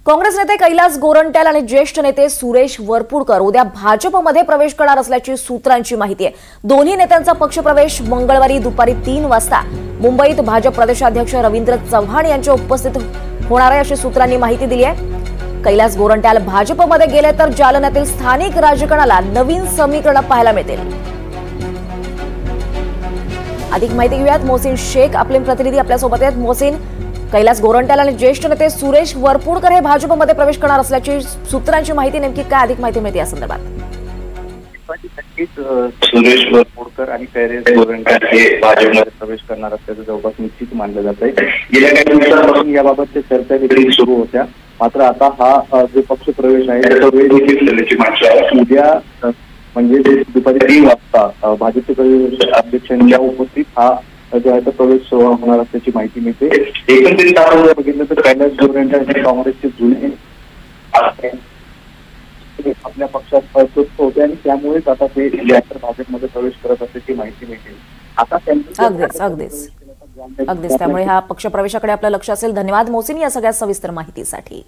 काँग्रेस नेते कैलास गोरंट्याल आणि ज्येष्ठ नेते सुरेश वरपुडकर उद्या भाजपमध्ये प्रवेश करणार असल्याची सूत्रांची माहिती आहे। दोन्ही नेत्यांचा पक्षप्रवेश मंगळवारी दुपारी 3 वाजता मुंबईत भाजप प्रदेशाध्यक्ष रवींद्र चव्हाण यांच्या उपस्थितीत होणार आहे अशी सूत्रांनी माहिती दिली आहे। कैलास गोरंट्याल भाजपमध्ये गेले तर जालन्यातील स्थानिक राजकारणाला नवीन समीकरण पाहायला मिळतील। अधिक माहिती घेऊयात, मोहसिन शेख आपले प्रतिनिधी आपल्या सोबत आहेत। मोहसिन, कैलास गोरंट्याल आणि ज्येष्ठ नेते सुरेश वरपुडकर हे भाजपमध्ये प्रवेश करणार असल्याची सूत्रांची माहिती, नेमकी काय अधिक माहिती मिळते या संदर्भात? सुरेश वरपुडकर आणि कैलास गोरंट्याल हे भाजपमध्ये प्रवेश करणार असल्याचं जवळपास निश्चित मानलं जात आहे। गेल्या काही दिवसांपासून याबाबतच्या चर्चा देखील सुरू होत्या, मात्र आता हा जो पक्ष प्रवेश आहे त्याचा वेळ देखील ठरण्याची मागणी उद्या म्हणजे दुपारी 3 वाजता भाजपचे प्रदेश अध्यक्षांच्या उपस्थित हा जो आहे तो प्रवेश सोहळा होणार असल्याची माहिती मिळते। एकंदरीत आपण जर बघितलं तर कैलास गोरंट्याल हे काँग्रेसचे जुने आपल्या पक्षात अस्वस्थ होते आणि त्यामुळेच आता ते भाजपमध्ये प्रवेश करत असल्याची माहिती मिळते। आता अगदीच त्यामुळे हा पक्ष प्रवेशाकडे आपलं लक्ष असेल। धन्यवाद मोहसिन या सगळ्या सविस्तर माहितीसाठी।